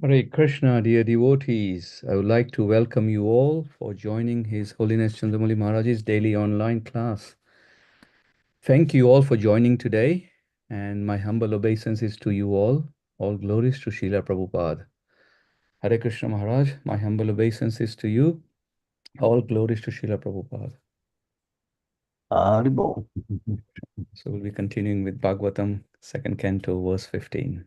Hare Krishna, dear devotees. I would like to welcome you all for joining His Holiness Chandramauli Maharaj's daily online class. Thank you all for joining today, and my humble obeisances to you all. All glories to Srila Prabhupada. Hare Krishna Maharaj, my humble obeisances to you. All glories to Srila Prabhupada. Haribol. So we'll be continuing with Bhagavatam, second canto, verse 15.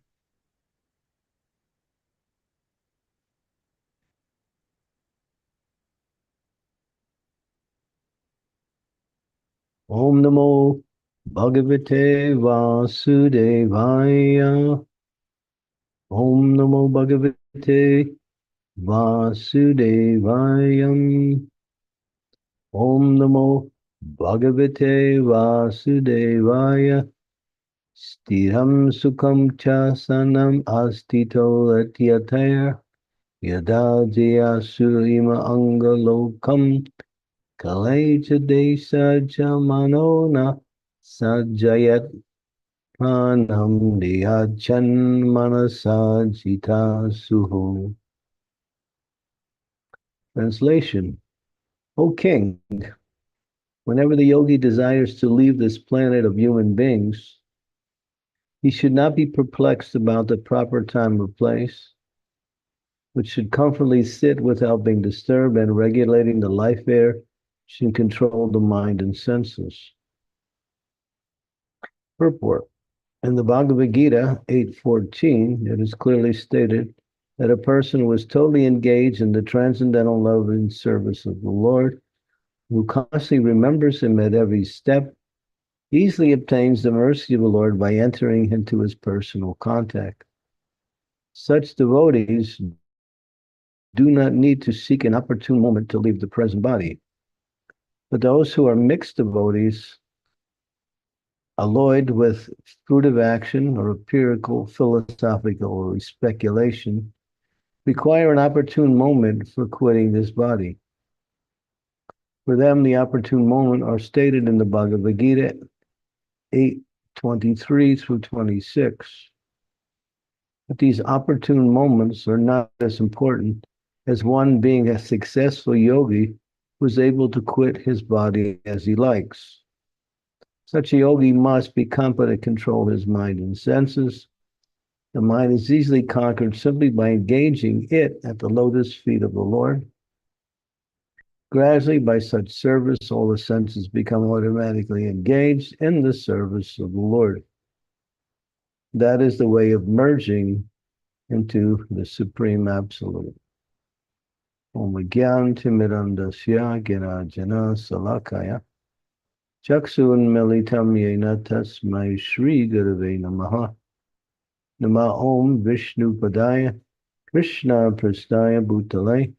Om Namo Bhagavate Vasudevaya. Om Namo Bhagavate Vasudevaya. Om Namo Bhagavate Vasudevaya. Sthiram Sukham Cha Sanam Astito Atyataya. Yada Jaya Surima Angalokam. Kalecha Desa Jamanona Sajayat Pranam Diyachan Manasajita Suho. Translation. O King, whenever the yogi desires to leave this planet of human beings, he should not be perplexed about the proper time or place, but should comfortably sit without being disturbed, and regulating the life air should control the mind and senses. Purport. In the Bhagavad Gita 8:14, it is clearly stated that a person who is totally engaged in the transcendental love and service of the Lord, who constantly remembers him at every step, easily obtains the mercy of the Lord by entering into his personal contact. Such devotees do not need to seek an opportune moment to leave the present body. But those who are mixed devotees, alloyed with fruitive action or empirical, philosophical, or speculation, require an opportune moment for quitting this body. For them, the opportune moment are stated in the Bhagavad Gita 8:23 through 26. But these opportune moments are not as important as one being a successful yogi who is able to quit his body as he likes. Such a yogi must be competent to control his mind and senses. The mind is easily conquered simply by engaging it at the lotus feet of the Lord. Gradually, by such service, all the senses become automatically engaged in the service of the Lord. That is the way of merging into the Supreme Absolute. Om Gyan Timirandasya Ginajana Salakaya Chaksun Militam Yena Tasmai Shri Gurave Namaha Nama Om Vishnu Padaya Krishna Prastaya Bhutale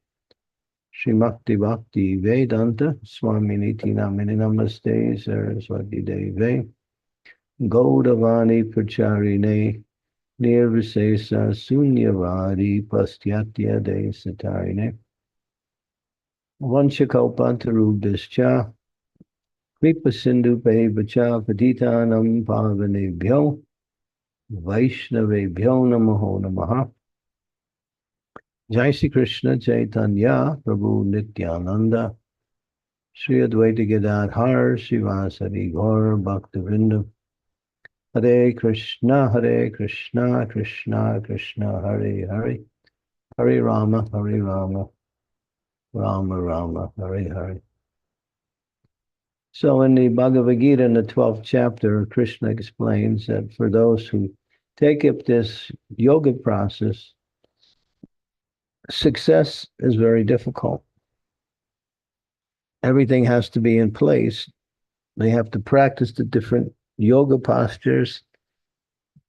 Srimakti Bhakti Vedanta Swami Niti Namini Namaste Saraswati Deve Gaudavani Pracharine Nirvisesa Sunyavadi Pastyatya De Satarine Vanchakalpantarubhascha Kripa Sindhu Vacha Patitanam Pavanebhyo Vaishnavebhyo Namaho Namaha. Jai Shri Krishna Chaitanya Prabhu Nityananda Shri Advaita Gadadhar Srivasadi Gaur Bhaktivinoda Hare Krishna Krishna Krishna Hare Hare Hare Rama Rama Rama Hare Hare. So in the Bhagavad Gita, in the 12th chapter, Krishna explains that for those who take up this yoga process, success is very difficult. Everything has to be in place. They have to practice the different yoga postures,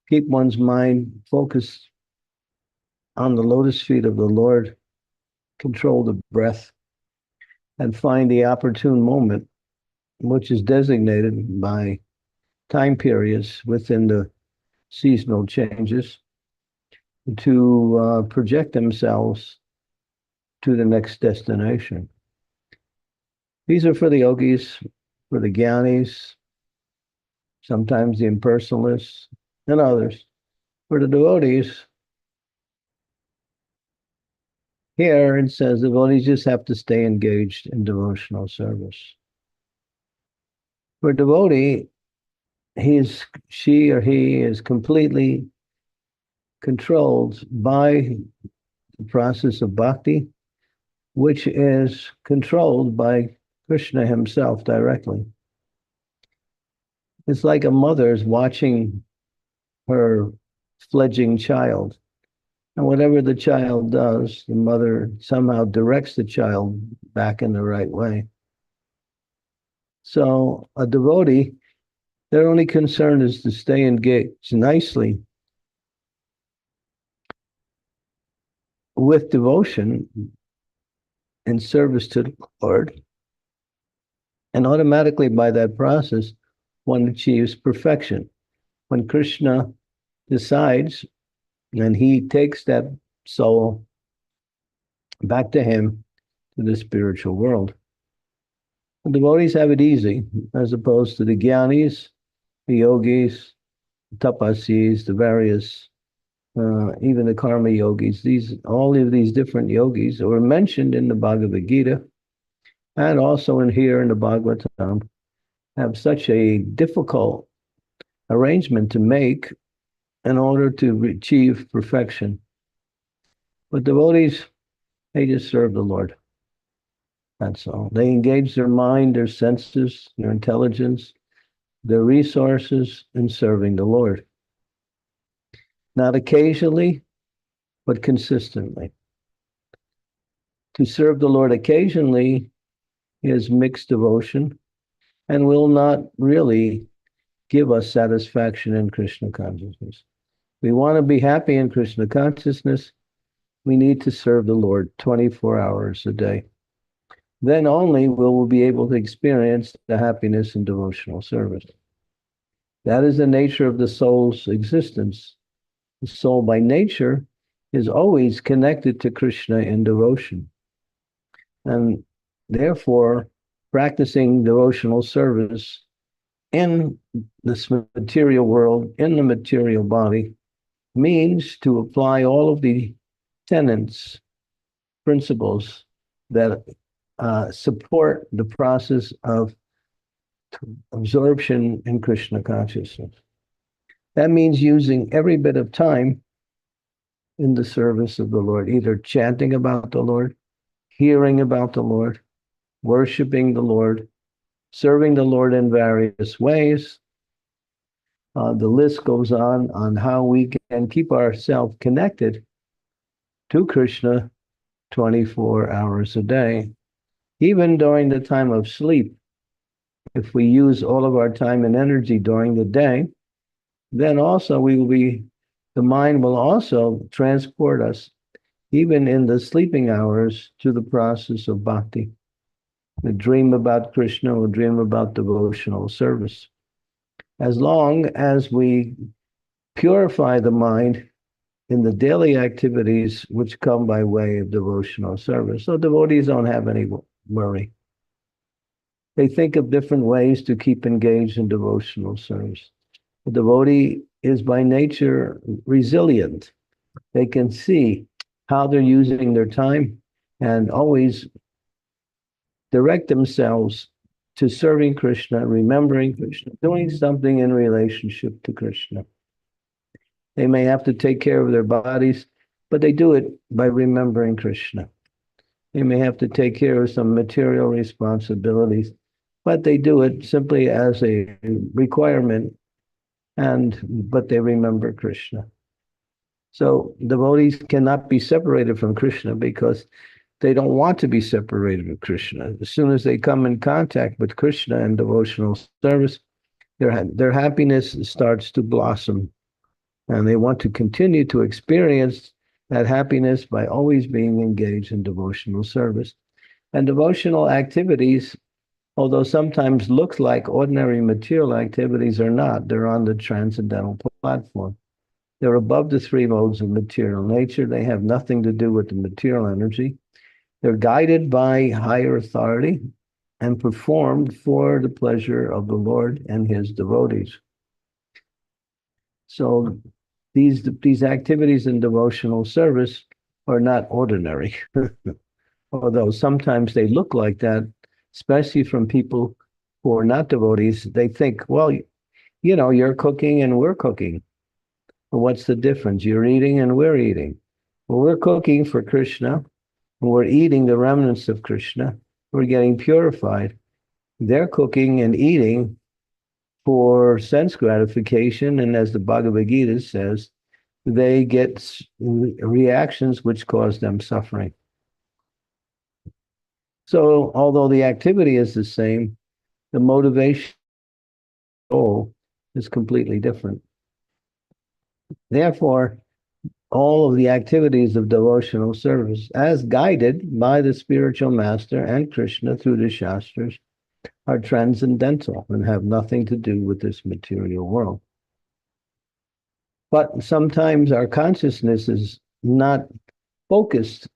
keep one's mind focused on the lotus feet of the Lord, control the breath, and find the opportune moment, which is designated by time periods within the seasonal changes, to project themselves to the next destination. These are for the yogis, for the jnanis, sometimes the impersonalists, and others. For the devotees, Here it says devotees just have to stay engaged in devotional service. For a devotee, she or he is completely controlled by the process of bhakti, which is controlled by Krishna himself directly. It's like a mother is watching her fledgling child. And whatever the child does, the mother somehow directs the child back in the right way. So a devotee, their only concern is to stay engaged nicely with devotion in service to the Lord. And automatically by that process, one achieves perfection. When Krishna decides and he takes that soul back to him, to the spiritual world. The devotees have it easy, as opposed to the jnanis, the yogis, the tapasis, the various, even the karma yogis. All of these different yogis were mentioned in the Bhagavad Gita and also here in the Bhagavatam, have such a difficult arrangement to make in order to achieve perfection. But devotees, they just serve the Lord. That's all. They engage their mind, their senses, their intelligence, their resources in serving the Lord. Not occasionally, but consistently. To serve the Lord occasionally is mixed devotion and will not really give us satisfaction in Krishna consciousness. We want to be happy in Krishna consciousness. We need to serve the Lord 24 hours a day. Then only will we be able to experience the happiness in devotional service. That is the nature of the soul's existence. The soul by nature is always connected to Krishna in devotion. And therefore, practicing devotional service in this material world, in the material body, means to apply all of the tenets, principles that support the process of absorption in Krishna consciousness. That means using every bit of time in the service of the Lord, either chanting about the Lord, hearing about the Lord, worshiping the Lord, serving the Lord in various ways. The list goes on how we can keep ourselves connected to Krishna 24 hours a day. Even during the time of sleep, if we use all of our time and energy during the day, then also the mind will also transport us, even in the sleeping hours, to the process of bhakti. We dream about Krishna or dream about devotional service. As long as we purify the mind in the daily activities which come by way of devotional service. So devotees don't have any worry. They think of different ways to keep engaged in devotional service. The devotee is by nature resilient. They can see how they're using their time and always direct themselves to serving Krishna, remembering Krishna, doing something in relationship to Krishna. They may have to take care of their bodies, but they do it by remembering Krishna. They may have to take care of some material responsibilities, but they do it simply as a requirement, but they remember Krishna. So devotees cannot be separated from Krishna because they don't want to be separated from Krishna. As soon as they come in contact with Krishna and devotional service, their happiness starts to blossom. And they want to continue to experience that happiness by always being engaged in devotional service. And devotional activities, although sometimes look like ordinary material activities, are not. They're on the transcendental platform. They're above the three modes of material nature. They have nothing to do with the material energy. They're guided by higher authority and performed for the pleasure of the Lord and his devotees. So these activities in devotional service are not ordinary. Although sometimes they look like that, especially from people who are not devotees. They think, well, you're cooking and we're cooking. Well, what's the difference? You're eating and we're eating. Well, we're cooking for Krishna, and we're eating the remnants of Krishna. We're getting purified. They're cooking and eating for sense gratification. And as the Bhagavad Gita says, they get reactions which cause them suffering. So, although the activity is the same, the motivation goal is completely different. Therefore, all of the activities of devotional service, as guided by the spiritual master and Krishna through the Shastras, are transcendental and have nothing to do with this material world. But sometimes our consciousness is not focused.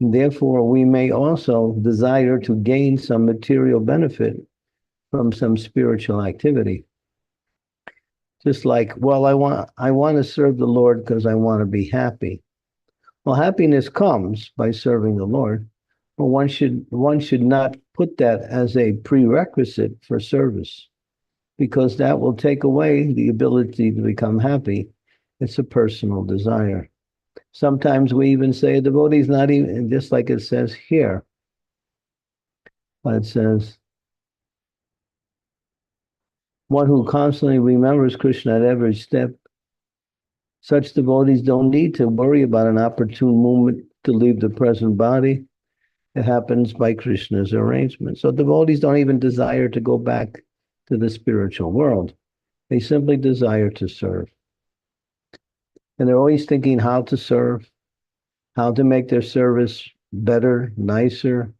Therefore, we may also desire to gain some material benefit from some spiritual activity. Just like, well, I want to serve the Lord because I want to be happy. Well, happiness comes by serving the Lord, but one should not put that as a prerequisite for service, because that will take away the ability to become happy. It's a personal desire. Sometimes we even say a devotee is not even, just like it says here. It says, one who constantly remembers Krishna at every step, such devotees don't need to worry about an opportune moment to leave the present body. It happens by Krishna's arrangement. So devotees don't even desire to go back to the spiritual world. They simply desire to serve. And they're always thinking how to serve, how to make their service better, nicer,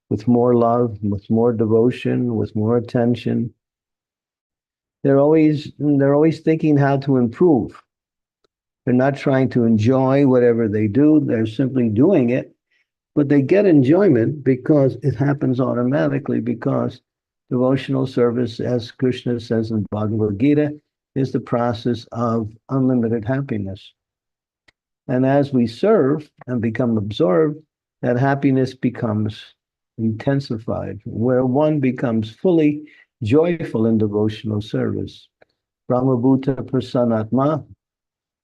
with more love, with more devotion, with more attention. They're always thinking how to improve. They're not trying to enjoy whatever they do. They're simply doing it. But they get enjoyment because it happens automatically, because devotional service, as Krishna says in Bhagavad Gita, is the process of unlimited happiness. And as we serve and become absorbed, that happiness becomes intensified, where one becomes fully joyful in devotional service. Brahmabhuta prasanatma,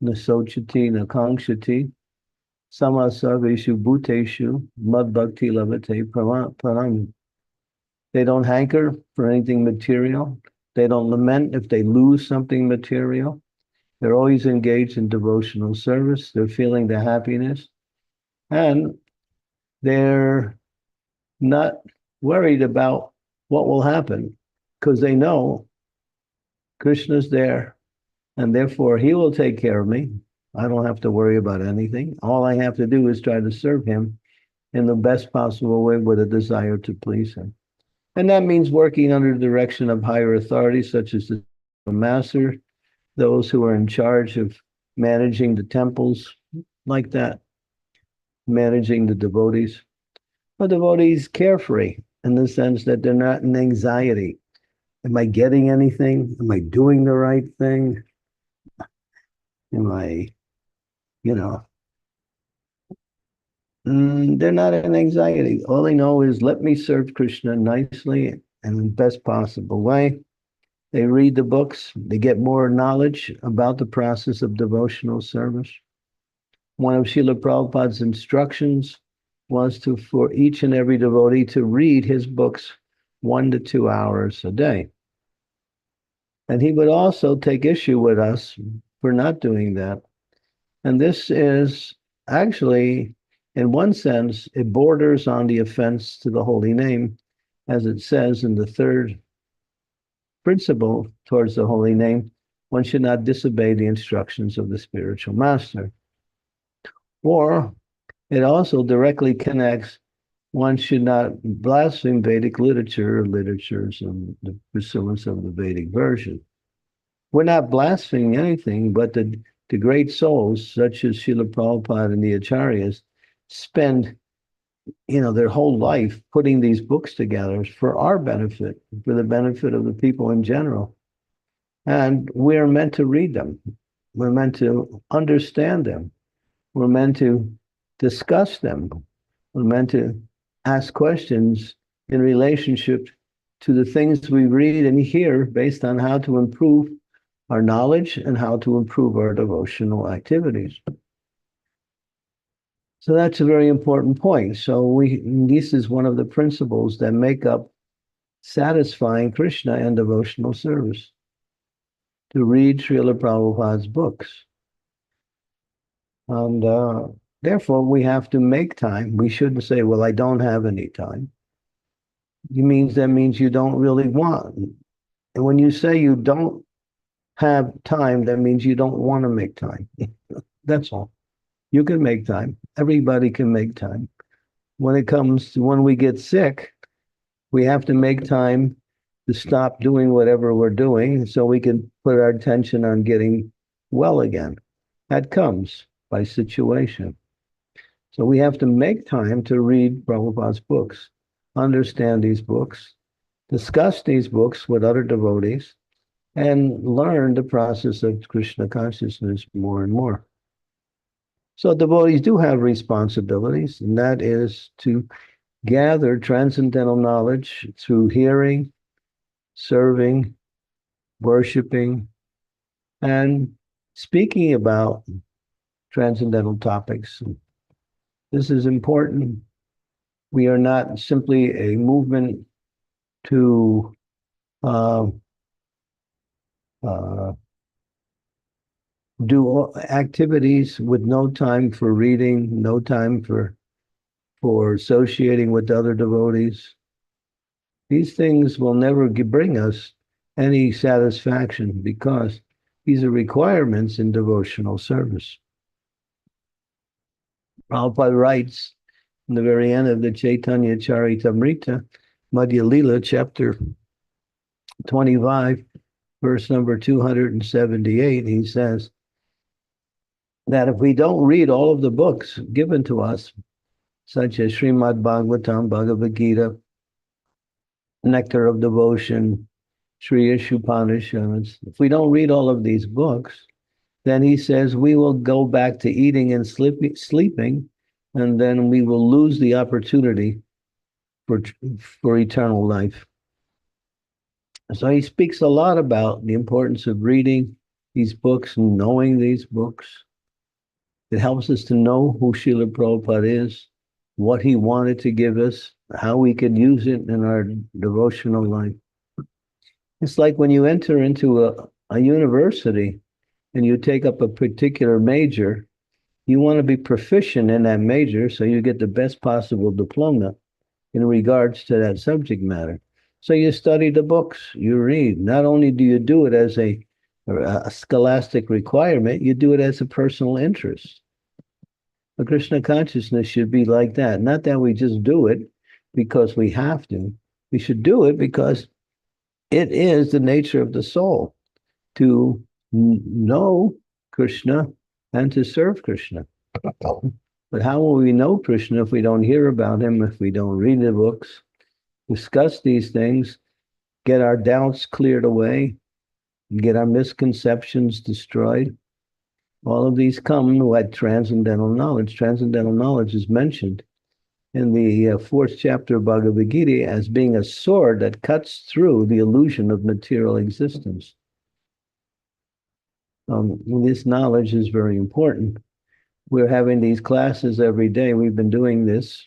nasochati nakangshati, samasarveshu bhuteshu, mad bhakti lavate param. They don't hanker for anything material. They don't lament if they lose something material. They're always engaged in devotional service. They're feeling the happiness. And they're not worried about what will happen, because they know Krishna's there, and therefore he will take care of me. I don't have to worry about anything. All I have to do is try to serve him in the best possible way with a desire to please him. And that means working under the direction of higher authorities, such as the master, those who are in charge of managing the temples, like that, managing the devotees. But devotees carefree in the sense that they're not in anxiety. Am I getting anything? Am I doing the right thing? Am I, you know, they're not in anxiety. All they know is, let me serve Krishna nicely and in the best possible way. They read the books, they get more knowledge about the process of devotional service. One of Srila Prabhupada's instructions was for each and every devotee to read his books 1 to 2 hours a day. And he would also take issue with us for not doing that. And this is actually, in one sense, it borders on the offense to the holy name, as it says in the third principle towards the holy name: one should not disobey the instructions of the spiritual master. Or it also directly connects, one should not blaspheme Vedic literature or literatures and the pursuance of the Vedic version. We're not blaspheming anything, but the great souls, such as Srila Prabhupada and the Acharyas, spend their whole life putting these books together for our benefit, for the benefit of the people in general. And we're meant to read them. We're meant to understand them. We're meant to discuss them. We're meant to ask questions in relationship to the things we read and hear based on how to improve our knowledge and how to improve our devotional activities. So that's a very important point. So this is one of the principles that make up satisfying Krishna and devotional service, to read Srila Prabhupada's books. And therefore, we have to make time. We shouldn't say, well, I don't have any time. That means you don't really want. And when you say you don't have time, that means you don't want to make time. That's all. You can make time. Everybody can make time. When it comes to when we get sick, we have to make time to stop doing whatever we're doing so we can put our attention on getting well again. That comes by situation. So we have to make time to read Prabhupada's books, understand these books, discuss these books with other devotees, and learn the process of Krishna consciousness more and more. So devotees do have responsibilities, and that is to gather transcendental knowledge through hearing, serving, worshiping, and speaking about transcendental topics. This is important. We are not simply a movement to do activities with no time for reading, no time for associating with other devotees. These things will never bring us any satisfaction because these are requirements in devotional service. Prabhupada writes in the very end of the Chaitanya Charitamrita, Madhya Lila, chapter 25, verse number 278, he says that if we don't read all of the books given to us, such as Srimad Bhagavatam, Bhagavad Gita, Nectar of Devotion, Sri Ishupanishads, if we don't read all of these books, then he says we will go back to eating and sleeping, and then we will lose the opportunity for eternal life. So he speaks a lot about the importance of reading these books and knowing these books. It helps us to know who Srila Prabhupada is, what he wanted to give us, how we could use it in our devotional life. It's like when you enter into a university and you take up a particular major, you want to be proficient in that major so you get the best possible diploma in regards to that subject matter. So you study the books, you read. Not only do you do it as a scholastic requirement, you do it as a personal interest. The Krishna consciousness should be like that. Not that we just do it because we have to. We should do it because it is the nature of the soul to know Krishna and to serve Krishna. But how will we know Krishna if we don't hear about him, if we don't read the books, discuss these things, get our doubts cleared away, get our misconceptions destroyed? All of these come with transcendental knowledge. Transcendental knowledge is mentioned in the fourth chapter of Bhagavad Gita as being a sword that cuts through the illusion of material existence. This knowledge is very important. We're having these classes every day. We've been doing this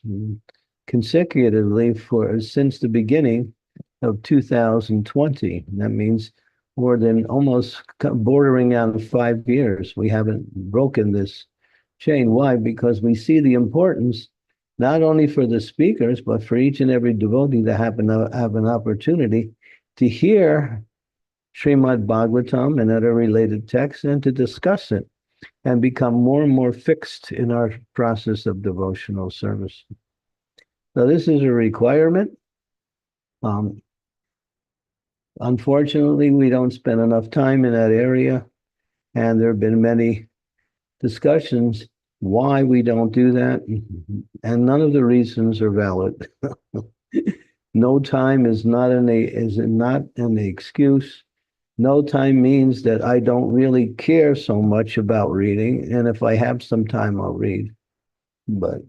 consecutively since the beginning of 2020. That means more than almost bordering on 5 years. We haven't broken this chain. Why? Because we see the importance not only for the speakers, but for each and every devotee to have an opportunity to hear Srimad Bhagavatam and other related texts and to discuss it and become more and more fixed in our process of devotional service. So this is a requirement. Unfortunately, we don't spend enough time in that area, and there have been many discussions why we don't do that, and none of the reasons are valid. No time is not an excuse. No time means that I don't really care so much about reading, and if I have some time, I'll read. But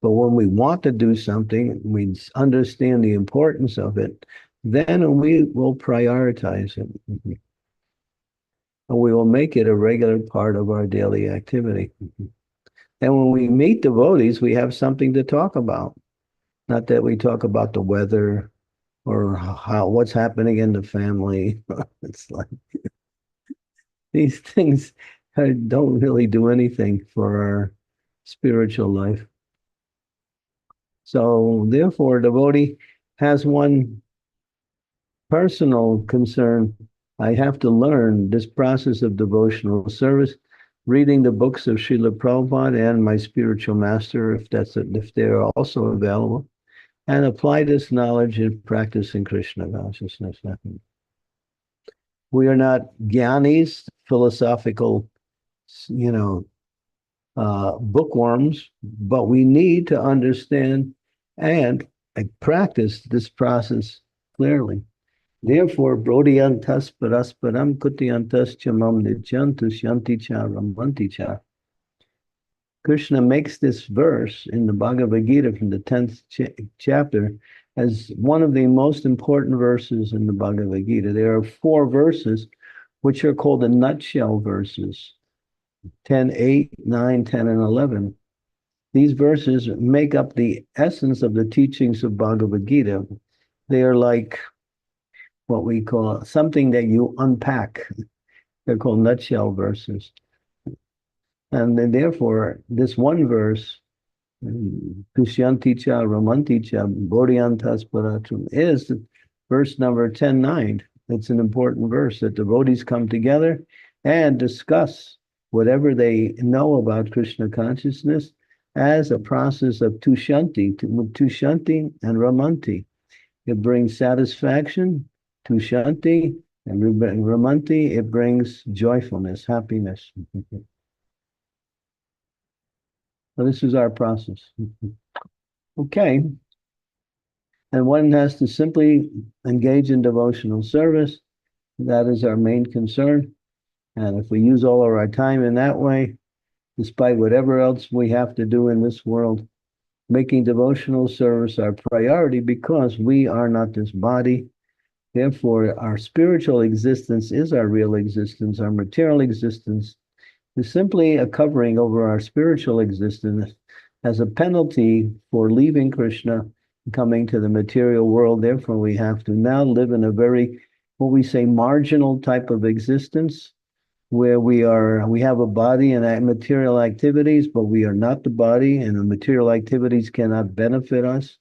when we want to do something, we understand the importance of it, then we will prioritize it. And we will make it a regular part of our daily activity. And when we meet devotees, we have something to talk about. Not that we talk about the weather or what's happening in the family. It's like these things don't really do anything for our spiritual life. So therefore, devotee has one personal concern. I have to learn this process of devotional service, reading the books of Srila Prabhupada and my spiritual master, if they're also available, and apply this knowledge in practicing Krishna consciousness. We are not jnanis, philosophical, you know, bookworms, but we need to understand and practice this process clearly. Therefore, Brodyantas parasparam kutyantas chamam nityantus yanti cha ramanti cha. Krishna makes this verse in the Bhagavad Gita from the 10th chapter as one of the most important verses in the Bhagavad Gita. There are 4 verses which are called the nutshell verses, 10, 8, 9, 10, and 11. These verses make up the essence of the teachings of Bhagavad Gita. They are like what we call something that you unpack. They're called nutshell verses. And then therefore, this one verse, Tushyanti cha ramanti cha bodhyantas paratum, is verse number 10:9. It's an important verse that devotees come together and discuss whatever they know about Krishna consciousness as a process of tushanti and ramanti. It brings satisfaction, tushanti, and ramanti, it brings joyfulness, happiness. So this is our process. Okay. And one has to simply engage in devotional service. That is our main concern. And if we use all of our time in that way, despite whatever else we have to do in this world, making devotional service our priority because we are not this body. Therefore, our spiritual existence is our real existence. Our material existence is simply a covering over our spiritual existence as a penalty for leaving Krishna and coming to the material world. Therefore, we have to now live in a very, what we say, marginal type of existence where we have a body and material activities, but we are not the body, and the material activities cannot benefit us.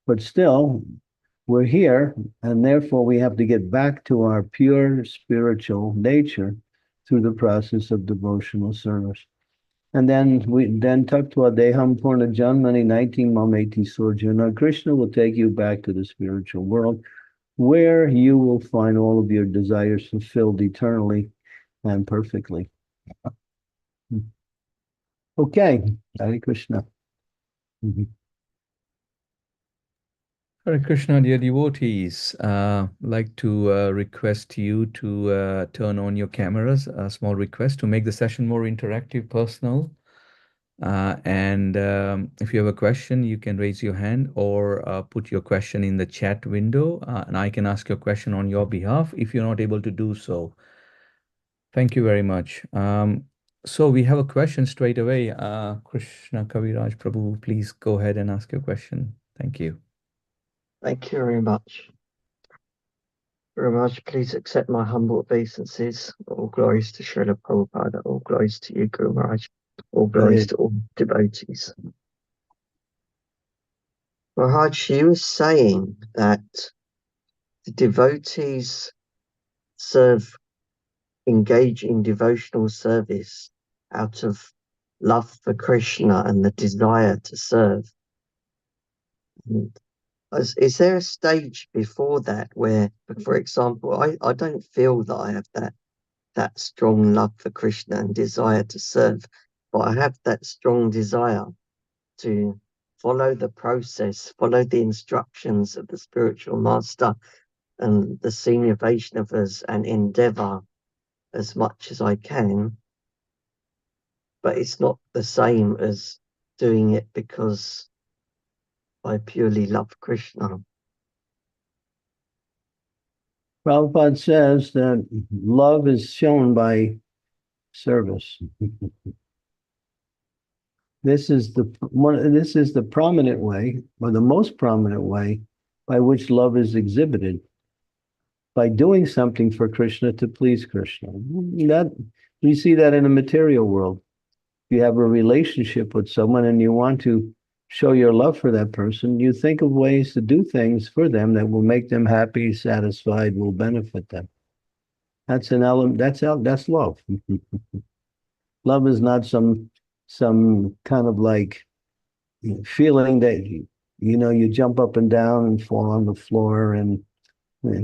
But still, we're here, and therefore we have to get back to our pure spiritual nature through the process of devotional service. And then taktva deham purna janmani 19 mameti surjana. Krishna will take you back to the spiritual world where you will find all of your desires fulfilled eternally and perfectly. Okay, Hare Krishna. Hare Krishna, dear devotees. Like to request you to turn on your cameras. A small request to make the session more interactive, personal. And if you have a question, you can raise your hand or put your question in the chat window, and I can ask your question on your behalf if you're not able to do so. Thank you very much. So we have a question straight away. Krishna Kaviraj Prabhu, please go ahead and ask your question. Thank you. Thank you very much. Very much. Please accept my humble obeisances. All glories to Srila Prabhupada. All glories to you, Guru Maharaj. All glories to all devotees. Maharaj, you were saying that the devotees engage in devotional service out of love for Krishna and the desire to serve. And is there a stage before that where, for example, I don't feel that I have that strong love for Krishna and desire to serve, but I have that strong desire to follow the process, follow the instructions of the spiritual master and the senior Vaishnavas and endeavor as much as I can. But it's not the same as doing it because I purely love Krishna. Prabhupada says that love is shown by service. This is the prominent way, or the most prominent way, by which love is exhibited, by doing something for Krishna to please Krishna. That we see that in the material world. If you have a relationship with someone and you want to show your love for that person, you think of ways to do things for them that will make them happy, satisfied, will benefit them. That's an element. That's love. Love is not some kind of like feeling that you jump up and down and fall on the floor and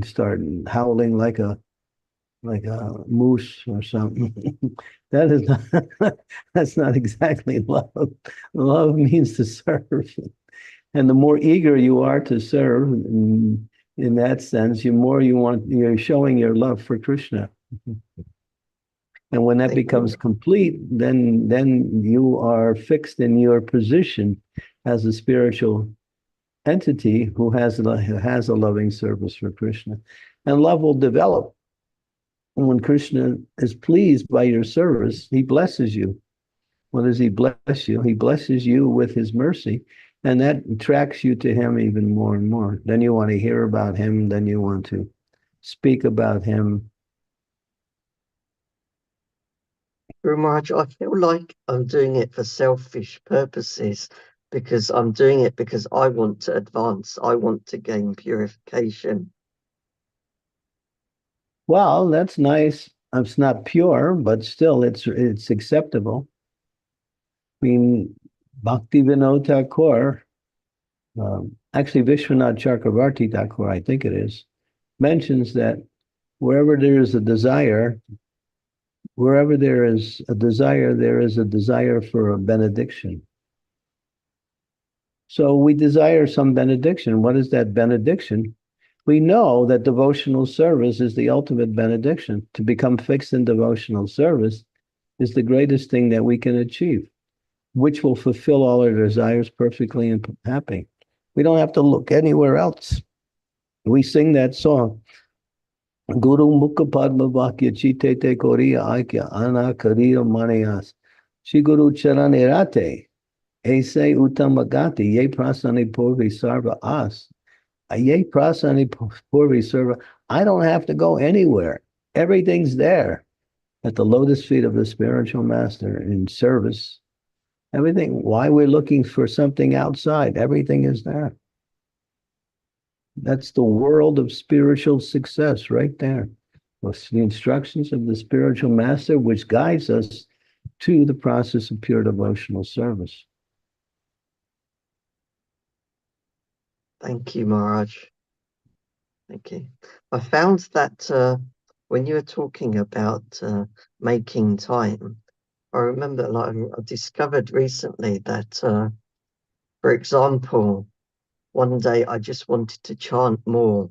start howling like a moose or something. That is not that's not exactly love. Love means to serve. And the more eager you are to serve, in that sense, you're showing your love for Krishna. And when that becomes complete, then you are fixed in your position as a spiritual entity who has a loving service for Krishna. And love will develop. And when Krishna is pleased by your service, he blesses you. What does he bless you? He blesses you with his mercy, and that attracts you to him even more and more. Then you want to hear about him, then you want to speak about him. Guru Maharaj, I feel like I'm doing it for selfish purposes because I'm doing it because I want to advance. I want to gain purification. Well, that's nice. It's not pure, but still it's acceptable. I mean, Bhakti Vinod Thakur, actually Vishwanath Chakravarti Thakur, I think it is, mentions that wherever there is a desire, there is a desire for a benediction. So we desire some benediction. What is that benediction? We know that devotional service is the ultimate benediction. To become fixed in devotional service is the greatest thing that we can achieve, which will fulfill all our desires perfectly and happy. We don't have to look anywhere else. We sing that song. Guru Mukha Padma Vakya Chite Te Koriya Aikya Ana Kariya Manayas. Shri Guru Charanirate Ese Uttamagati Ye Prasani Purvi Sarva As. Ye Prasani Purvi Sarva. I don't have to go anywhere. Everything's there at the lotus feet of the spiritual master in service. Everything. Why we're looking for something outside? Everything is there. That's the world of spiritual success right there. It's the instructions of the spiritual master, which guides us to the process of pure devotional service. Thank you, Maharaj. Thank you. I found that when you were talking about making time, I remember like I discovered recently that, for example, one day I just wanted to chant more,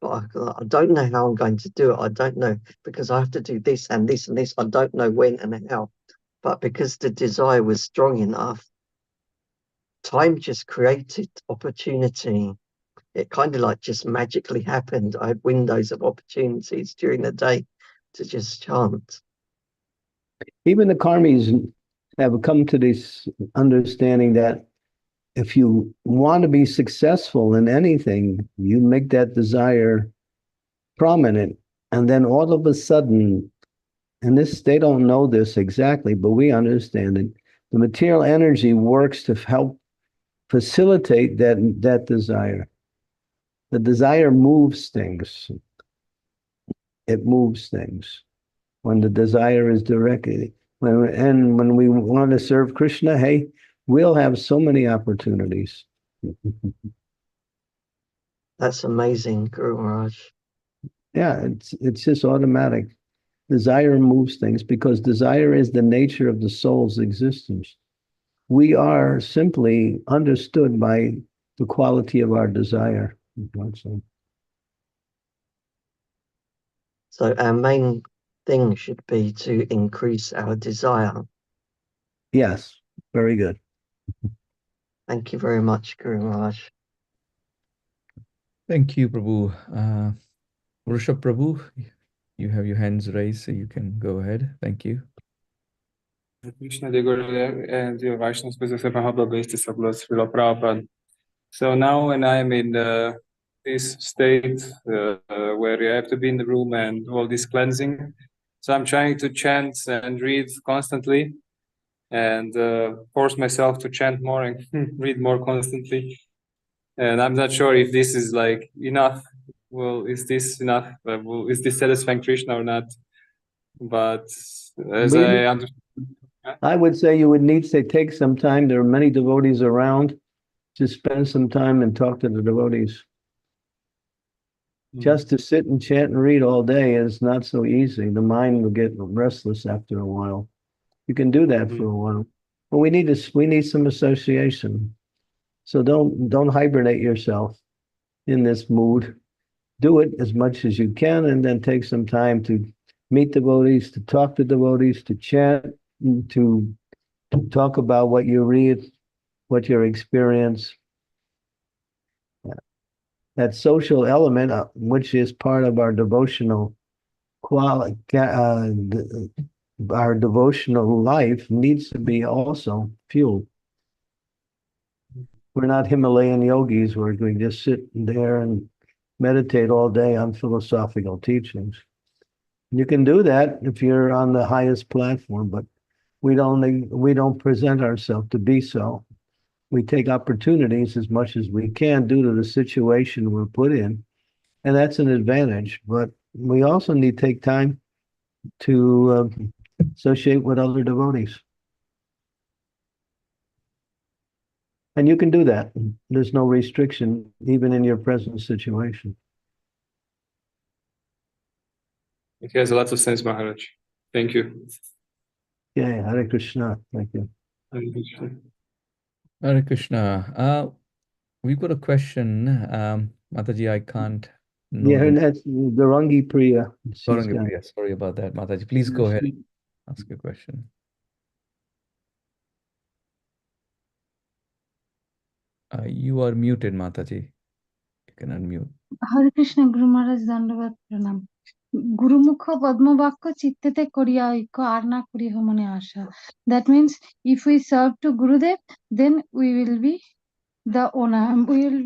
but I don't know how I'm going to do it. I don't know because I have to do this and this and this. I don't know when and how. But because the desire was strong enough, time just created opportunity. It kind of like just magically happened. I had windows of opportunities during the day to just chant. Even the karmis have come to this understanding that if you want to be successful in anything, you make that desire prominent. And then all of a sudden, and they don't know this exactly, but we understand it. The material energy works to help facilitate that desire. The desire moves things. It moves things when the desire is directed. When we want to serve Krishna, hey, we'll have so many opportunities. That's amazing, Guru Maharaj. Yeah, it's just automatic. Desire moves things because desire is the nature of the soul's existence. We are simply understood by the quality of our desire. So our main thing should be to increase our desire. Yes, very good. Thank you very much, Guru Maharaj. Thank you, Prabhu. Rishabh Prabhu, you have your hands raised, so you can go ahead. Thank you. Krishna dear Gurudev and your Vaishnavas, Srila Prabhupada. So now when I'm in this state where you have to be in the room and all this cleansing, so I'm trying to chant and read constantly and force myself to chant more and read more constantly. And I'm not sure if this is like enough. Well, is this enough? Is this satisfying Krishna or not? But as I understand, I would say you would need to take some time. There are many devotees around. To spend some time and talk to the devotees. Just to sit and chant and read all day is not so easy. The mind will get restless after a while. You can do that for a while, but we need some association. So don't hibernate yourself in this mood. Do it as much as you can, and then take some time to meet devotees, to talk to devotees, to chant, to talk about what you read, what you experience. That social element, which is part of our devotional quality, our devotional life, needs to be also fueled. We're not Himalayan yogis where we just sit there and meditate all day on philosophical teachings. You can do that if you're on the highest platform, but we don't present ourselves to be so. We take opportunities as much as we can due to the situation we're put in, and that's an advantage. But we also need to take time to associate with other devotees. And you can do that. There's no restriction, even in your present situation. it has a lot of sense, Maharaj. Thank you. Yeah, Hare Krishna. Thank you. Hare Krishna. Hare Krishna. We've got a question. Mataji, I can't know. Yeah, and that's Garangi Priya. Gauranga Priya. Sorry about that, Mataji. Please go ahead and ask your question. You are muted, Mataji. You can unmute. হরে কৃষ্ণ গুরু মহারাজ দণ্ডবত প্রণাম গুরুমুখ পদ্মবাক্য চিত্তেতে করিয়া ঐক্য আর না করিহ মনে আশা that means if we serve to Gurudev then we will be the owner, we will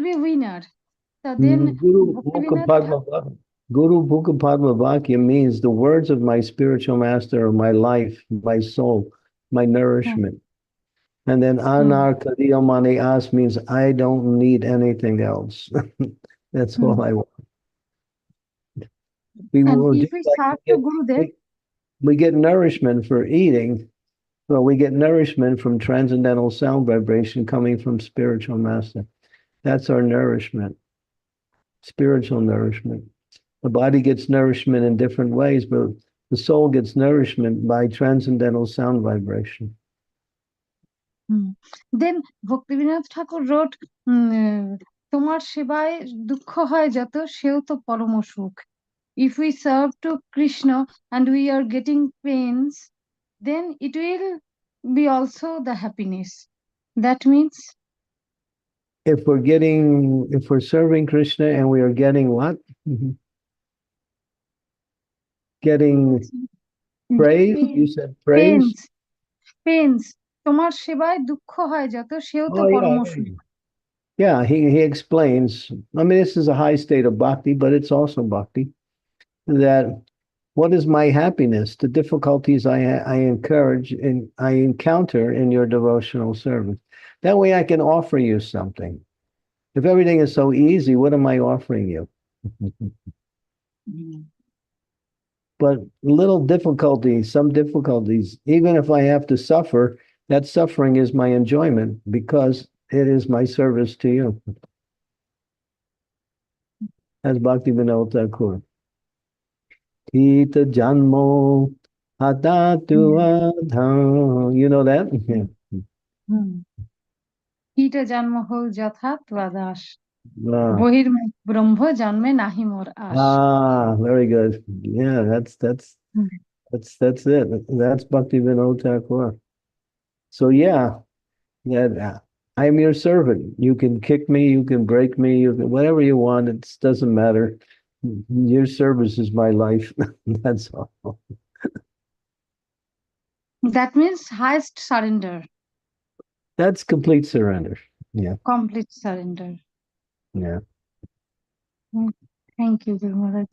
be winner. So then Guru Bhuka Padma Vakya means the words of my spiritual master are my life, my soul, my nourishment. And then Anar Kadiyamani As means I don't need anything else. That's all I want. And if we serve to Gurudev, we get nourishment for eating. Well, we get nourishment from transcendental sound vibration coming from spiritual master. That's our nourishment, spiritual nourishment. The body gets nourishment in different ways, but the soul gets nourishment by transcendental sound vibration. Then Bhaktivinoda Thakur wrote, তোমার সেবায় দুঃখ হয় যত সেও তো পরম সুখ. If we serve to Krishna and we are getting pains, then it will be also the happiness. That means if we're serving Krishna and we are getting what? Getting praise? You said praise? Pains. তোমার সেবায় দুঃখ হয় যত সেও তো পরম সুখ. Yeah, he explains. I mean, this is a high state of bhakti, but it's also bhakti. That what is my happiness? The difficulties I encounter in your devotional service. That way I can offer you something. If everything is so easy, what am I offering you? But little difficulties, some difficulties, even if I have to suffer, that suffering is my enjoyment because it is my service to you. As Bhaktivinoda Thakur. Tita Janmo Hatatu Adham. You know that? Tita Janmo Hol Jatha Tvadash. Bohirmukh Brahma Janme Nahi Mor Ash. Very good. Yeah, that's That's it. That's Bhakti Vinod Thakur. So yeah, I'm your servant. You can kick me, you can break me, you can, whatever you want. It doesn't matter. Your service is my life. That's all. That means highest surrender, That's complete surrender. Yeah, complete surrender. yeah. Thank you, Guru Maharaj.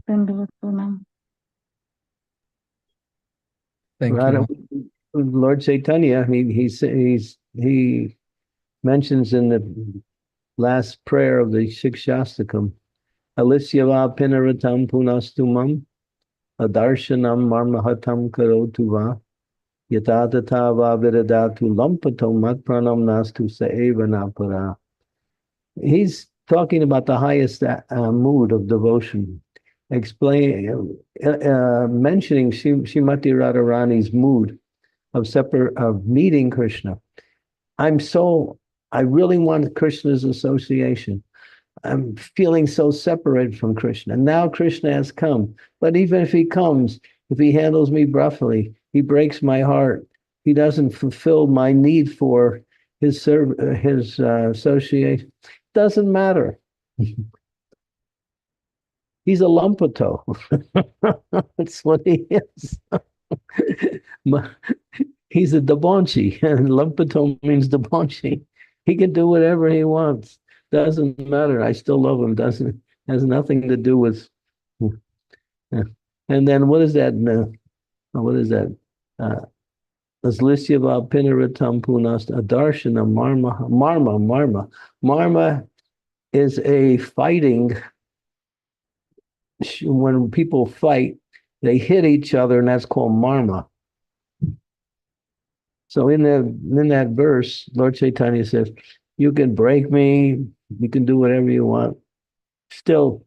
Dandavat pranam. Thank you, Radha, Ma. Lord Chaitanya, he mentions in the last prayer of the Shikshastakam, Alisyava pinaratam punastumam adarshanam marmahatam karotu va yatatata va viradatu lampatam matpranam nastu saeva napara. He's talking about the highest mood of devotion, mentioning Srimati Radharani's mood of meeting Krishna. I really want Krishna's association. I'm feeling so separate from Krishna. Now Krishna has come. But even if he comes, if he handles me roughly, he breaks my heart. He doesn't fulfill my need for his association. Doesn't matter. He's a lumpato. That's what he is. He's a debauchee, and lumpato means debauchee. He can do whatever he wants. Doesn't matter. I still love him. Doesn't has nothing to do with. And then what is that? What is that? Aslisyava pinaratam punas adarshana marma. Marma is a fighting. When people fight, they hit each other, and that's called marma. So in that verse, Lord Chaitanya says, "You can break me, you can do whatever you want. Still,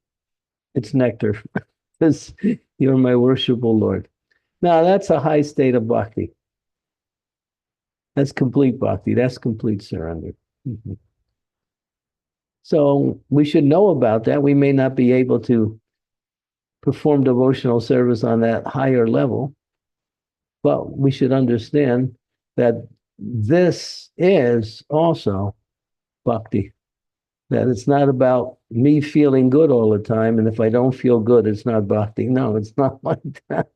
it's nectar, because you're my worshipful Lord." Now that's a high state of bhakti. That's complete bhakti. That's complete surrender. Mm-hmm. So we should know about that. We may not be able to perform devotional service on that higher level, but we should understand that this is also bhakti. That it's not about me feeling good all the time, and if I don't feel good, it's not bhakti. No, it's not like that.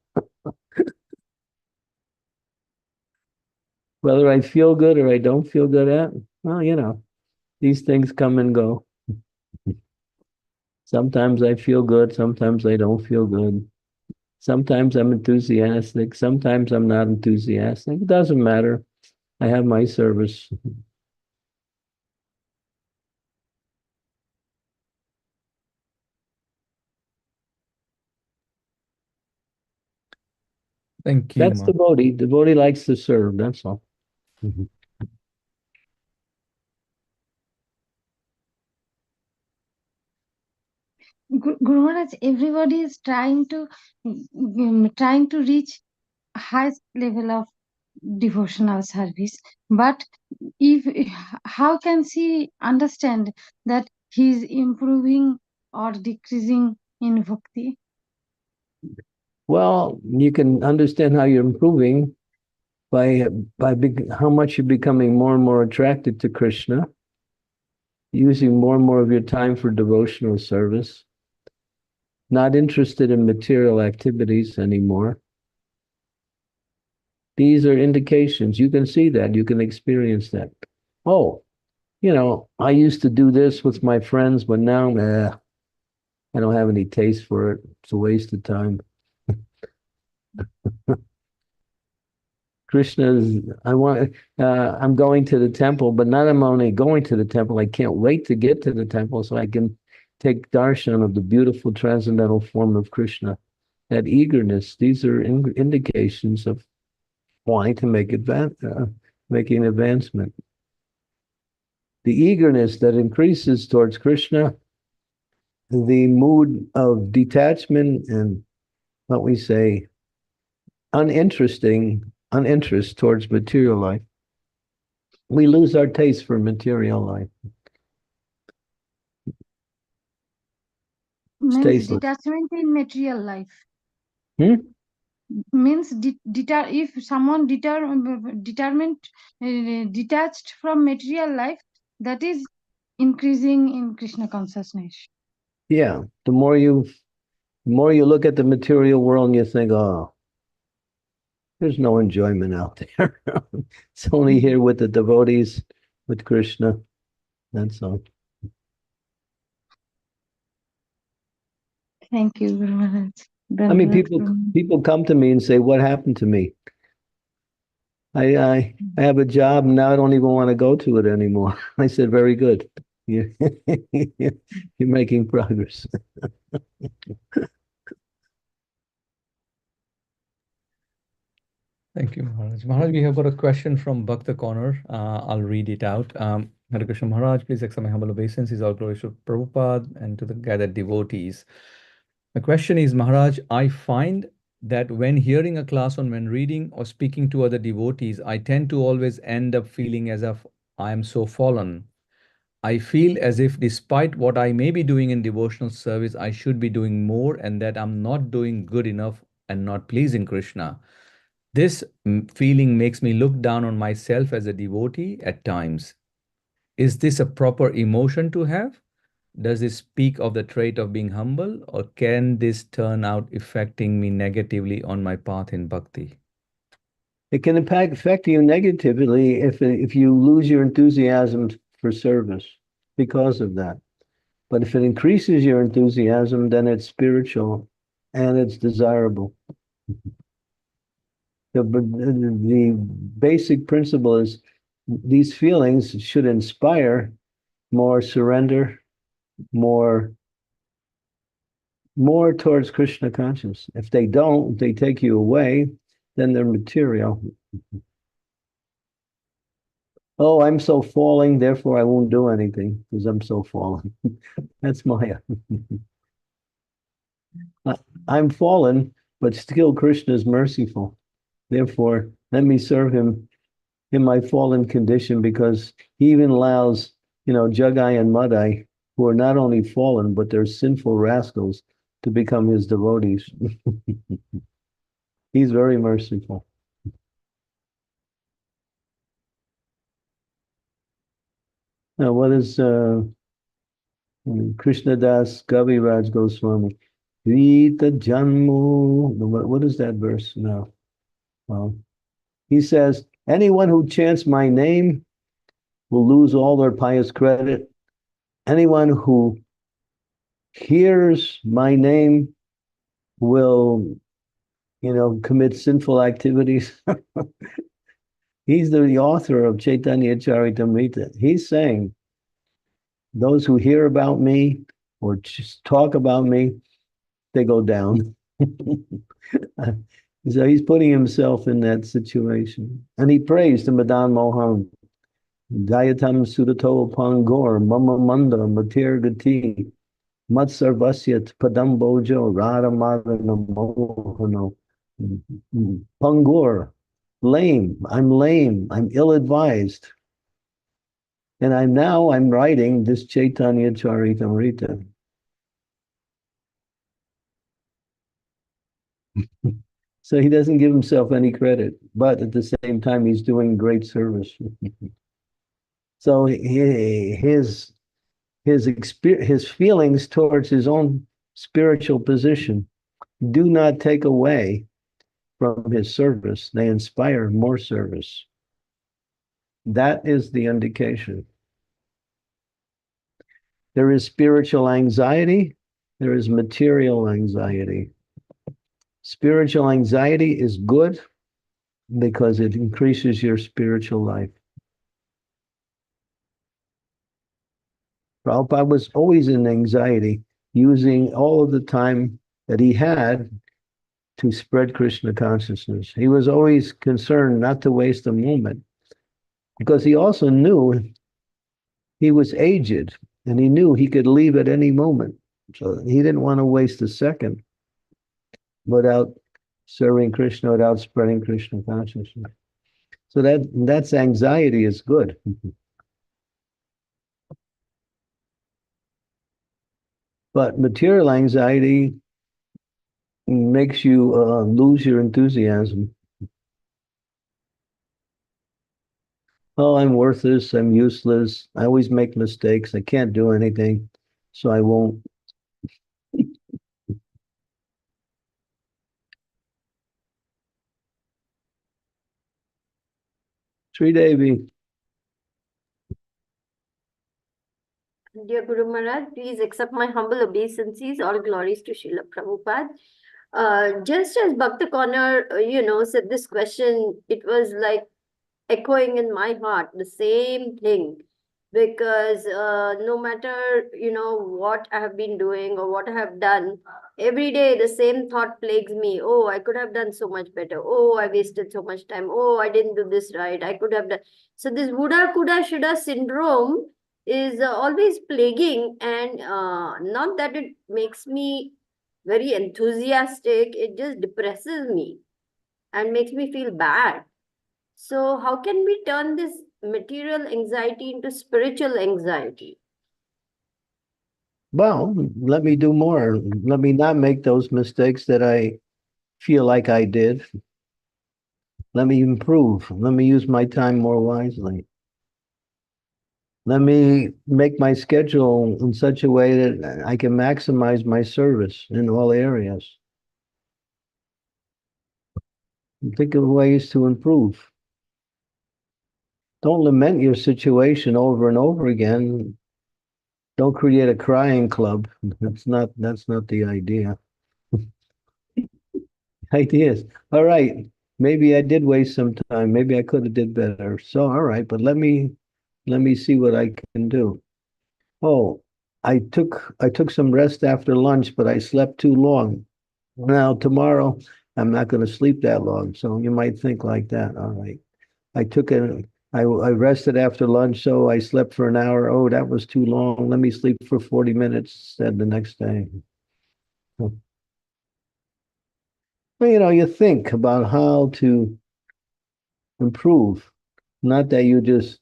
Whether I feel good or I don't feel good well, these things come and go. Sometimes I feel good, sometimes I don't feel good. Sometimes I'm enthusiastic, sometimes I'm not enthusiastic. It doesn't matter. I have my service. Thank you, That's Ma. devotee. Devotee likes to serve, that's all. Mhm. Guru Maharaj, everybody is trying to reach highest level of devotional service, but if how can she understand that he is improving or decreasing in bhakti? Well, you can understand how you're improving by how much you're becoming more and more attracted to Krishna, using more and more of your time for devotional service, not interested in material activities anymore. These are indications. You can see that. You can experience that. Oh, I used to do this with my friends, but now I don't have any taste for it. It's a waste of time. I'm going to the temple, but not I'm only going to the temple, I can't wait to get to the temple so I can take darshan of the beautiful transcendental form of Krishna. That eagerness, these are indications of wanting to making advancement. The eagerness that increases towards Krishna, the mood of detachment and what we say, uninterest towards material life. We lose our taste for material life. It's Means tasteless. detachment in material life. Hmm? means if someone determined detached from material life, that is increasing in Krishna consciousness. Yeah, the more you look at the material world and you think, oh, there's no enjoyment out there. It's only here with the devotees, with Krishna. That's all. Thank you, Guru Maharaj. I mean, people come to me and say, "What happened to me? I have a job and now I don't even want to go to it anymore." I said, "Very good. You're, you're making progress." Thank you, Maharaj. Maharaj, we have got a question from Bhakta Corner. I'll read it out. Hare Krishna Maharaj, please accept my humble obeisances, all glory to Prabhupada and to the gathered devotees. The question is, Maharaj, I find that when hearing a class on when reading or speaking to other devotees, I tend to always end up feeling as if I am so fallen. I feel as if despite what I may be doing in devotional service, I should be doing more and that I'm not doing good enough and not pleasing Krishna. This feeling makes me look down on myself as a devotee at times. Is this a proper emotion to have? Does this speak of the trait of being humble, or can this turn out affecting me negatively on my path in bhakti? It can affect you negatively if you lose your enthusiasm for service because of that. But if it increases your enthusiasm, then it's spiritual and it's desirable. The basic principle is these feelings should inspire more surrender, more towards Krishna consciousness. If they don't, they take you away, then they're material. Oh, I'm so falling, therefore I won't do anything because I'm so fallen. That's Maya. I'm fallen, but still Krishna is merciful. Therefore, let me serve him in my fallen condition, because he even allows, Jagai and Madai, who are not only fallen, but they're sinful rascals, to become his devotees. He's very merciful. Now, what is Krishna Das Kaviraj Goswami? Rita Janmu. What is that verse now? Well, he says, anyone who chants my name will lose all their pious credit. Anyone who hears my name will, commit sinful activities. He's the author of Chaitanya Charitamrita. He's saying, those who hear about me or just talk about me, they go down. So he's putting himself in that situation. And he prays to Madan Mohan, Gayatam Sudato Pangor, Mama Manda, Matir Gati, Matsarvasyat Padambojo, Radha Madana Mohano, Pangor, lame, I'm ill-advised. And I'm writing this Chaitanya Charitamrita. So he doesn't give himself any credit, but at the same time, he's doing great service. So his feelings towards his own spiritual position do not take away from his service. They inspire more service. That is the indication. There is spiritual anxiety. There is material anxiety. Spiritual anxiety is good because it increases your spiritual life. Prabhupada was always in anxiety, using all of the time that he had to spread Krishna consciousness. He was always concerned not to waste a moment, because he also knew he was aged and he knew he could leave at any moment. So he didn't want to waste a second without serving Krishna, without spreading Krishna consciousness. So that's anxiety is good. But material anxiety makes you lose your enthusiasm. Oh, I'm worthless. I'm useless. I always make mistakes. I can't do anything, so I won't. Sri Devi. Dear Guru Maharaj, please accept my humble obeisances. All glories to Srila Prabhupada. Just as Bhakta Corner, said this question, it was like echoing in my heart the same thing, because no matter what I have been doing or what I have done, every day the same thought plagues me. Oh, I could have done so much better. Oh, I wasted so much time. Oh, I didn't do this right. I could have done. So this woulda coulda shoulda syndrome is always plaguing, and not that it makes me very enthusiastic, it just depresses me and makes me feel bad. So, how can we turn this material anxiety into spiritual anxiety? Well, let me do more. Let me not make those mistakes that I feel like I did. Let me improve. Let me use my time more wisely. Let me make my schedule in such a way that I can maximize my service in all areas. Think of ways to improve. Don't lament your situation over and over again. Don't create a crying club. That's not the idea. Ideas. All right. Maybe I did waste some time. Maybe I could have did better. So all right, but let me see what I can do. Oh, I took some rest after lunch, but I slept too long. Now tomorrow I'm not going to sleep that long. So you might think like that. All right. I took a I rested after lunch, so I slept for an hour. Oh, that was too long. Let me sleep for 40 minutes instead the next day. Well, you think about how to improve. Not that you just,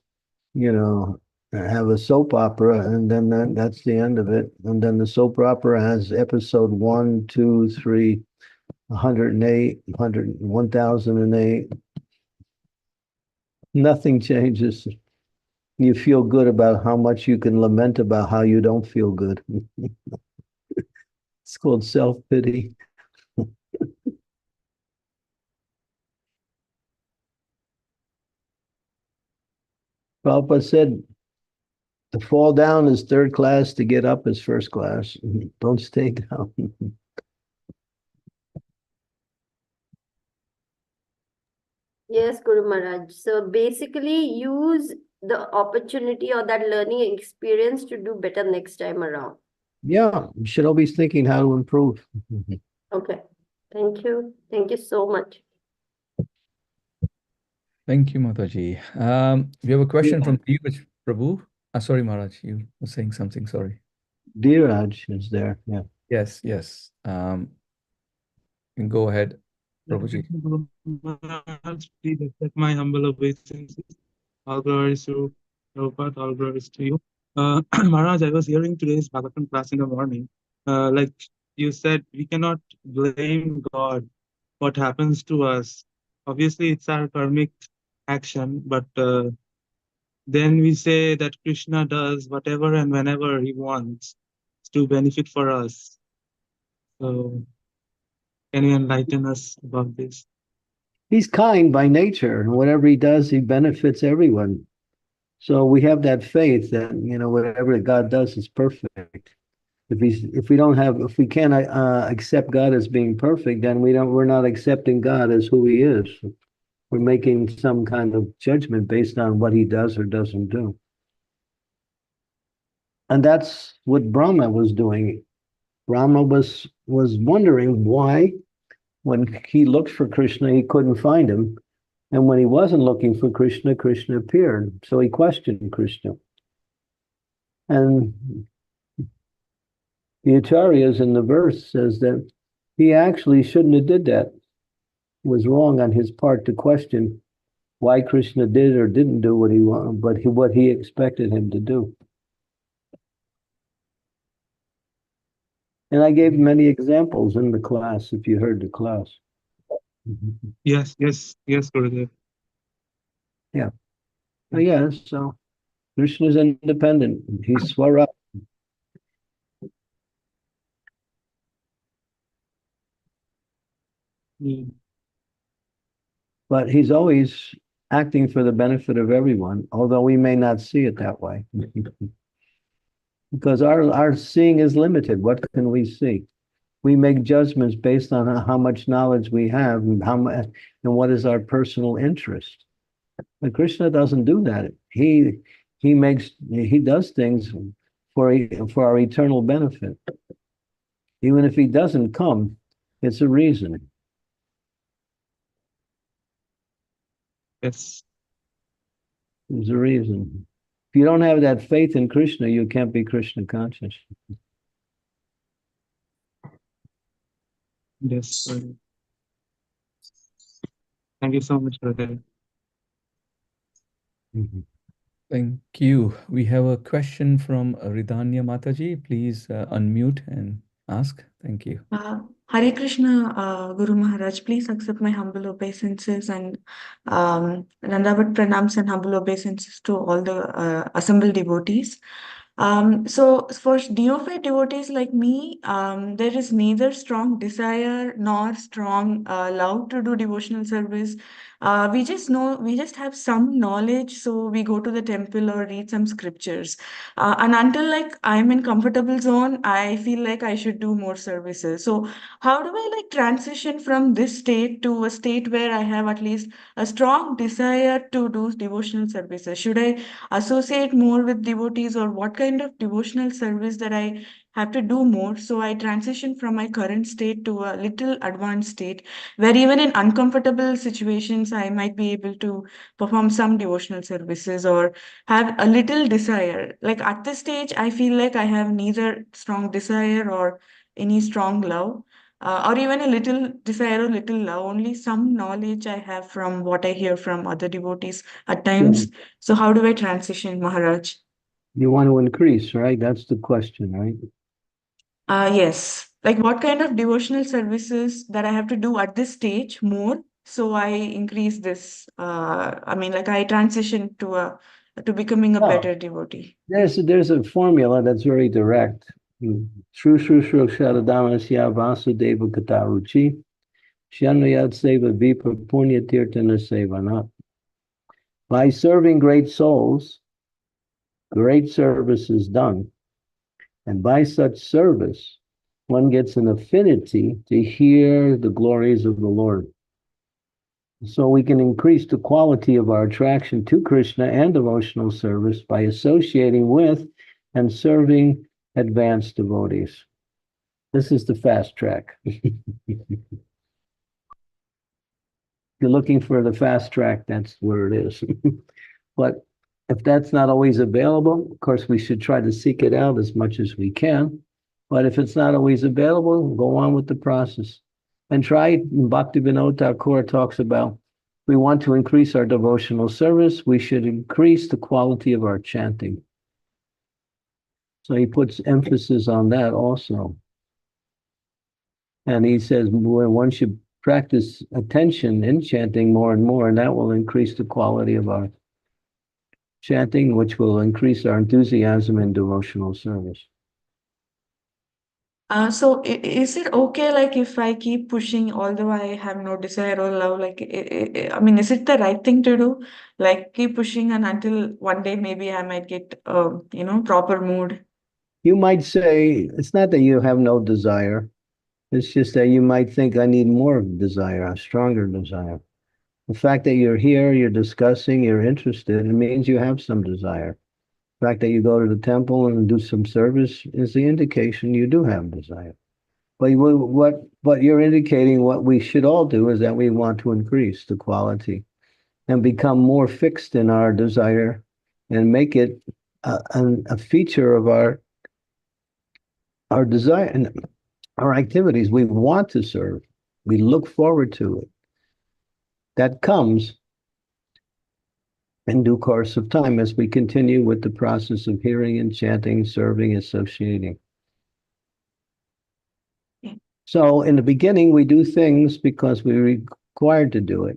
you know, have a soap opera and then that's the end of it. And then the soap opera has episode 1, 2, 3, 108, 100, 1008. Nothing changes. You feel good about how much you can lament about how you don't feel good. It's called self-pity. Prabhupada said, to fall down is third class, to get up is first class. Don't stay down. Yes, Guru Maharaj. So basically, use the opportunity or that learning experience to do better next time around. Yeah, you should always thinking how to improve. Okay. Thank you. Thank you so much. Thank you, Mataji. We have a question from Dheeraj Prabhu. Sorry, Maharaj, you were saying something. Sorry. Dheeraj is there. Yeah. Yes, yes. Go ahead, Prabhuji. Please accept my humble obeisances. All glories to Prabhupada, all glories to you. Maharaj, I was hearing today's Bhagavatam class in the morning. Like you said, we cannot blame God what happens to us. Obviously, it's our karmic action, but then we say that Krishna does whatever and whenever he wants to benefit for us. So, can you enlighten us about this? He's kind by nature, and whatever he does, he benefits everyone. So we have that faith that whatever God does is perfect. If we can't accept God as being perfect, then we're not accepting God as who He is. We're making some kind of judgment based on what He does or doesn't do. And that's what Brahma was doing. Brahma was wondering why, when he looked for Krishna, he couldn't find him. And when he wasn't looking for Krishna, Krishna appeared. So he questioned Krishna. And the Acharyas in the verse says that he actually shouldn't have did that. It was wrong on his part to question why Krishna did or didn't do what he wanted, but what he expected him to do. And I gave many examples in the class, if you heard the class. Yes, Gurudev. Yeah. Yeah, so Krishna is independent. He's Swaraj. But he's always acting for the benefit of everyone, although we may not see it that way. Because our seeing is limited. What can we see? We make judgments based on how much knowledge we have and how much and what is our personal interest. But Krishna doesn't do that. He does things for our eternal benefit. Even if he doesn't come, it's a reason. Yes. There's a reason. If you don't have that faith in Krishna, you can't be Krishna conscious. Yes. Thank you so much, Gurudev. Thank you. We have a question from Ridhanya Mataji. Please unmute and ask. Thank you. Hare Krishna, Guru Maharaj, please accept my humble obeisances and Dandavat pranams and humble obeisances to all the assembled devotees. So for neophyte devotees like me, there is neither strong desire nor strong love to do devotional service. We just have some knowledge, so we go to the temple or read some scriptures. And until like I'm in comfortable zone, I feel like I should do more services. So how do I like transition from this state to a state where I have at least a strong desire to do devotional services? Should I associate more with devotees, or what kind of devotional service that I have to do more, so I transition from my current state to a little advanced state where even in uncomfortable situations I might be able to perform some devotional services or have a little desire. Like at this stage I feel like I have neither strong desire or any strong love, or even a little desire or little love, only some knowledge I have from what I hear from other devotees at times. So how do I transition, Maharaj? You want to increase, right? That's the question, right? Yes. Like what kind of devotional services that I have to do at this stage more, so I increase this. I mean, like I transition to becoming a better devotee. There's a formula that's very direct. Shru Shru Shru Shadadamasya Vasudeva Kataruchi Shanayat Seva Vipa Punya Tirtana Sevana. By serving great souls, great service is done. And by such service, one gets an affinity to hear the glories of the Lord. So we can increase the quality of our attraction to Krishna and devotional service by associating with and serving advanced devotees. This is the fast track. If you're looking for the fast track, that's where it is. But if that's not always available, of course, we should try to seek it out as much as we can. But if it's not always available, go on with the process. And try, Bhaktivinoda Thakur talks about, we want to increase our devotional service, we should increase the quality of our chanting. So he puts emphasis on that also. And he says one should practice attention in chanting more and more, and that will increase the quality of our chanting, which will increase our enthusiasm in devotional service. So is it okay, like if I keep pushing, although I have no desire or love, like I mean, is it the right thing to do? Like keep pushing, and until one day maybe I might get proper mood. You might say it's not that you have no desire. It's just that you might think I need more desire, a stronger desire. The fact that you're here, you're discussing, you're interested, it means you have some desire. The fact that you go to the temple and do some service is the indication you do have desire. But what you're indicating, what we should all do is that we want to increase the quality and become more fixed in our desire and make it a feature of our desire and our activities. We want to serve. We look forward to it. That comes in due course of time as we continue with the process of hearing and chanting, serving, associating. So in the beginning, we do things because we're required to do it.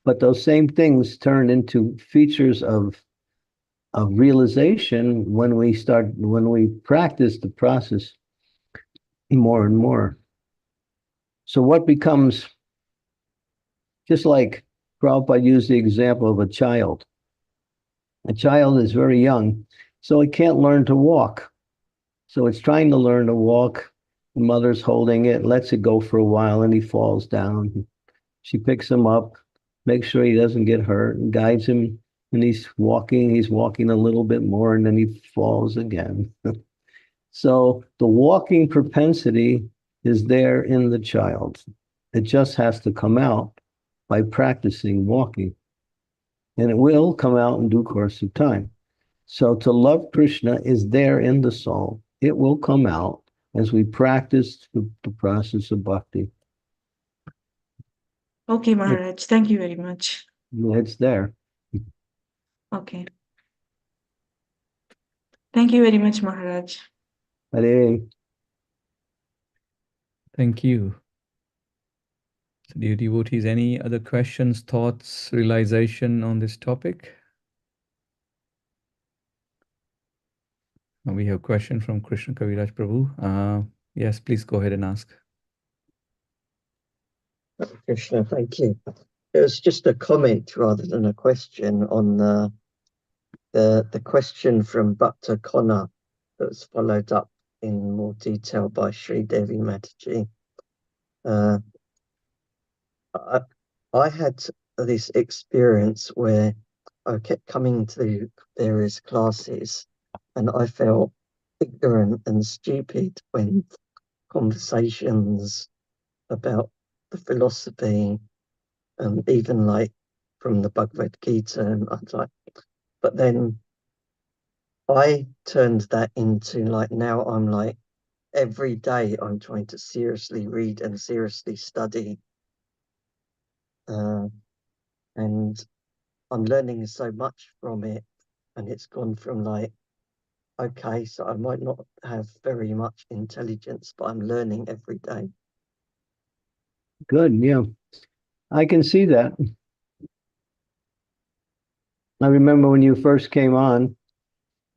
But those same things turn into features of realization when we practice the process more and more. So what becomes, just like Prabhupada used the example of a child. A child is very young, so it can't learn to walk. So it's trying to learn to walk. The mother's holding it, lets it go for a while, and he falls down. She picks him up, makes sure he doesn't get hurt, and guides him. And he's walking a little bit more, and then he falls again. So the walking propensity is there in the child. It just has to come out by practicing walking. And it will come out in due course of time. So to love Krishna is there in the soul. It will come out as we practice the process of bhakti. Okay, Maharaj. Thank you very much. It's there. Okay. Thank you very much, Maharaj. Hare. Thank you. So, dear devotees, any other questions, thoughts, realization on this topic? We have a question from Krishna Kaviraj Prabhu. Yes, please go ahead and ask. Krishna, thank you. It was just a comment rather than a question on the question from Bhakta Connor that was followed up in more detail by Sri Devi Mataji. I had this experience where I kept coming to various classes and I felt ignorant and stupid when conversations about the philosophy and even like from the Bhagavad Gita, and I was like, but then I turned that into like, now I'm like, every day I'm trying to seriously read and seriously study. And I'm learning so much from it. And it's gone from like, okay, so I might not have very much intelligence, but I'm learning every day. Good, yeah. I can see that. I remember when you first came on,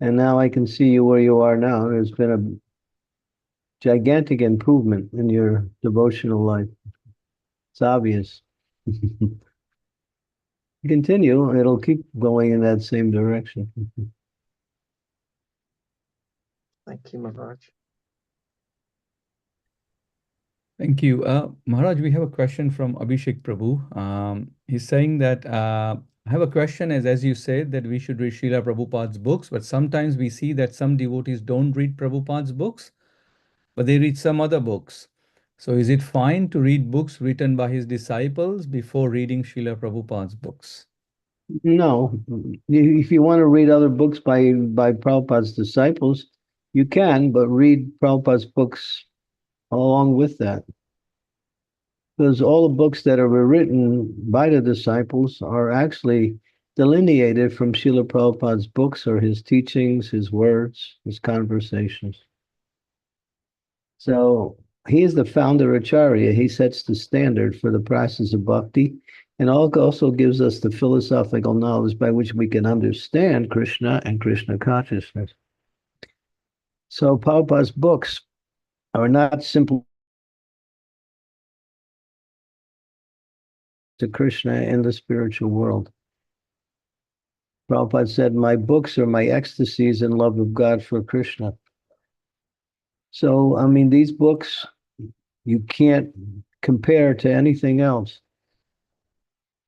and now I can see you where you are now. There's been a gigantic improvement in your devotional life. It's obvious. Continue, it'll keep going in that same direction. Thank you, Maharaj. Thank you. Maharaj, we have a question from Abhishek Prabhu. He's saying that I have a question as you said, that we should read Srila Prabhupada's books, but sometimes we see that some devotees don't read Prabhupada's books, but they read some other books. So is it fine to read books written by his disciples before reading Srila Prabhupada's books? No, if you want to read other books by Prabhupada's disciples, you can, but read Prabhupada's books along with that. Because all the books that are written by the disciples are actually delineated from Srila Prabhupada's books or his teachings, his words, his conversations. So he is the founder acharya. He sets the standard for the process of bhakti, and also gives us the philosophical knowledge by which we can understand Krishna and Krishna consciousness. So Prabhupada's books are not simply to Krishna and the spiritual world. Prabhupada said, my books are my ecstasies in love of God for Krishna. So, I mean, these books, you can't compare to anything else.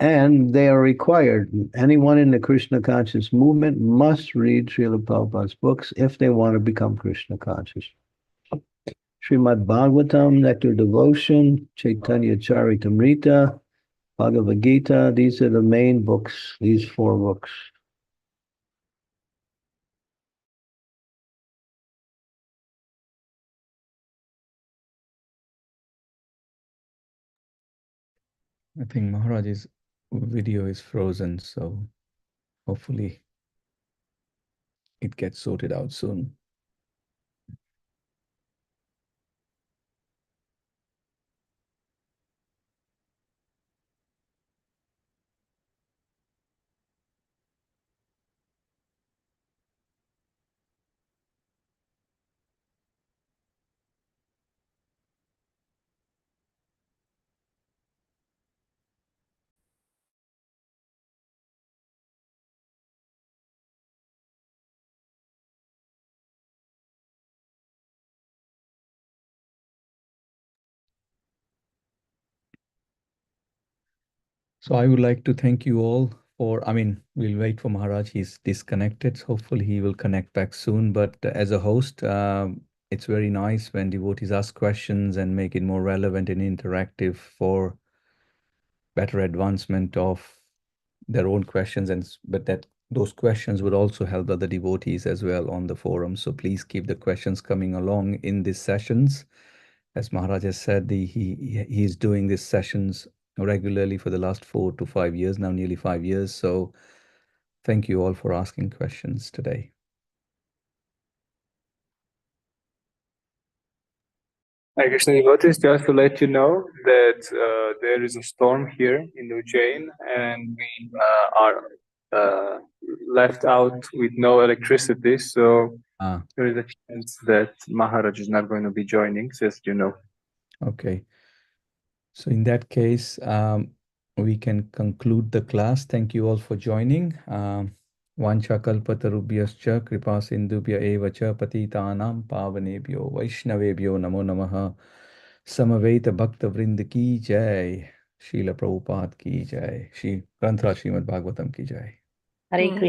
And they are required. Anyone in the Krishna conscious movement must read Srila Prabhupada's books if they want to become Krishna conscious. Srimad Bhagavatam, Nectar Devotion, Chaitanya Charitamrita, Bhagavad Gita, these are the main books, these 4 books. I think Maharaj's video is frozen, so hopefully it gets sorted out soon. So I would like to thank you all for, we'll wait for Maharaj. He's disconnected. So hopefully he will connect back soon. But as a host, it's very nice when devotees ask questions and make it more relevant and interactive for better advancement of their own questions. But that those questions would also help other devotees as well on the forum. So please keep the questions coming along in these sessions. As Maharaj has said, he's doing these sessions regularly for the last 4 to 5 years now, nearly 5 years. So thank you all for asking questions today. Hare Krishna devotees, just to let you know that there is a storm here in Ujjain, and we are left out with no electricity. So there is a chance that Maharaj is not going to be joining, just you know. Okay. So in that case, we can conclude the class. Thank you all for joining. Vancha kalpatarubhyascha kripa sindhubhya eva cha patitanam pavanebhyo vaishnavebhyo namo namaha. Samaveta bhakta vrind ki jai. Srila Prabhupada ki jai. Shri Granth Srimad Bhagavatam ki jai. Hare Krishna.